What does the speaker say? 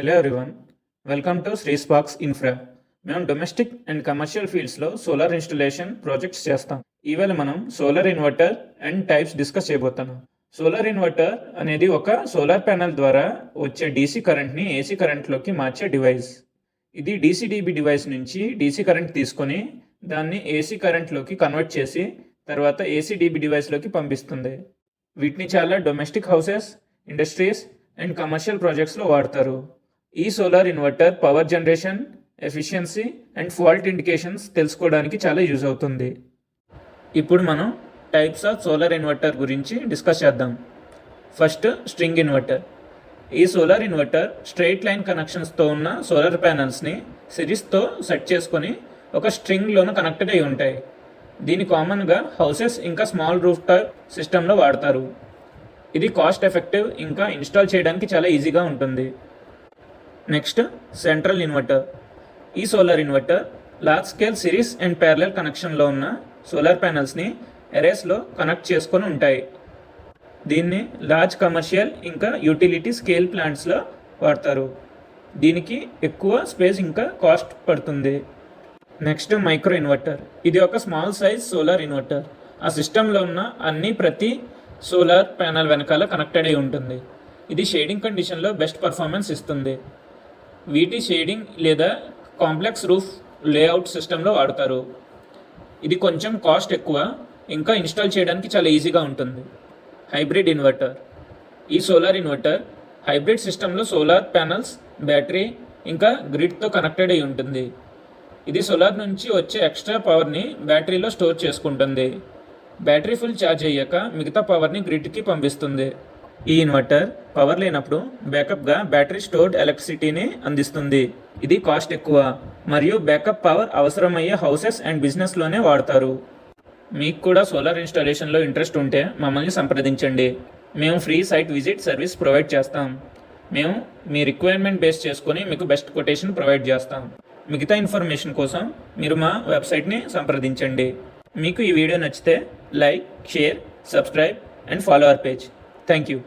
Hello everyone, welcome to Sri sparks infra. మేము domestic and commercial ఫీల్డ్స్లో solar installation projects చేస్తాం. ఈవేళ మనం solar inverter and types discuss చేయబోతున్నాం. సోలార్ ఇన్వర్టర్ అనేది ఒక సోలార్ ప్యానెల్ ద్వారా వచ్చే డీసీ కరెంట్ని ఏసీ కరెంట్లోకి మార్చే డివైస్. ఇది డీసీ-డీబీ డివైస్ నుంచి డీసీ కరెంట్ తీసుకొని దాన్ని ఏసీ కరెంట్లోకి కన్వర్ట్ చేసి తర్వాత ఏసీ-డీబీ డివైస్లోకి పంపిస్తుంది. వీటిని చాలా domestic houses, industries and commercial ప్రాజెక్ట్స్లో వాడతారు. ఈ solar inverter power generation, efficiency and fault indications తెలుసుకోవడానికి చాలా యూజ్ అవుతుంది. ఇప్పుడు మనం టైప్స్ ఆఫ్ సోలార్ ఇన్వర్టర్ గురించి డిస్కస్ చేద్దాం. First, string inverter. ఈ సోలార్ ఇన్వర్టర్ స్ట్రెయిట్ లైన్ కనెక్షన్స్తో ఉన్న సోలార్ ప్యానల్స్ని సిరీస్తో సెట్ చేసుకొని ఒక స్ట్రింగ్లోనూ కనెక్టెడ్ అయి ఉంటాయి. దీన్ని కామన్గా హౌసెస్ ఇంకా స్మాల్ రూఫ్ టాప్ సిస్టంలో వాడతారు. ఇది కాస్ట్ ఎఫెక్టివ్ ఇంకా ఇన్స్టాల్ చేయడానికి చాలా ఈజీగా ఉంటుంది. Next, central inverter. ఈ solar inverter large scale series and parallel కనెక్షన్లో ఉన్న సోలార్ ప్యానల్స్ని ఎరేస్లో కనెక్ట్ చేసుకొని ఉంటాయి. దీన్ని లార్జ్ కమర్షియల్ ఇంకా యూటిలిటీ స్కేల్ ప్లాంట్స్లో వాడతారు. దీనికి ఎక్కువ స్పేస్ ఇంకా కాస్ట్ పడుతుంది. Next, micro inverter. ఇది ఒక స్మాల్ సైజ్ సోలార్ ఇన్వర్టర్. ఆ సిస్టంలో ఉన్న ప్రతి సోలార్ ప్యానల్ వెనకాల కనెక్టెడ్ అయి ఉంటుంది. ఇది షేడింగ్ కండిషన్లో బెస్ట్ పర్ఫార్మెన్స్ ఇస్తుంది. వీటి షేడింగ్ లేదా కాంప్లెక్స్ రూఫ్ లేఅవుట్ సిస్టంలో వాడతారు. ఇది కొంచెం కాస్ట్ ఎక్కువ, ఇంకా ఇన్స్టాల్ చేయడానికి చాలా ఈజీగా ఉంటుంది. Hybrid inverter. ఈ సోలార్ ఇన్వర్టర్ హైబ్రిడ్ సిస్టంలో సోలార్ ప్యానల్స్, బ్యాటరీ ఇంకా గ్రిడ్తో కనెక్టెడ్ అయి ఉంటుంది. ఇది సోలార్ నుంచి వచ్చే ఎక్స్ట్రా పవర్ని బ్యాటరీలో స్టోర్ చేసుకుంటుంది. బ్యాటరీ ఫుల్ ఛార్జ్ అయ్యాక మిగతా పవర్ని గ్రిడ్కి పంపిస్తుంది. ఈ ఇన్వర్టర్ పవర్ లేనప్పుడు బ్యాకప్గా బ్యాటరీ స్టోర్డ్ ఎలక్ట్రిసిటీని అందిస్తుంది. ఇది కాస్ట్ ఎక్కువ మరియు బ్యాకప్ పవర్ అవసరమయ్యే హౌసెస్ అండ్ బిజినెస్లోనే వాడతారు. మీకు కూడా సోలార్ ఇన్స్టాలేషన్లో ఇంట్రెస్ట్ ఉంటే మమ్మల్ని సంప్రదించండి. మేము free site visit service provide చేస్తాం. మేము మీ రిక్వైర్మెంట్ బేస్ చేసుకొని మీకు బెస్ట్ కొటేషన్ ప్రొవైడ్ చేస్తాం. మిగతా ఇన్ఫర్మేషన్ కోసం మీరు మా వెబ్సైట్ని సంప్రదించండి. మీకు ఈ వీడియో నచ్చితే like, share, subscribe and follow our page. Thank you.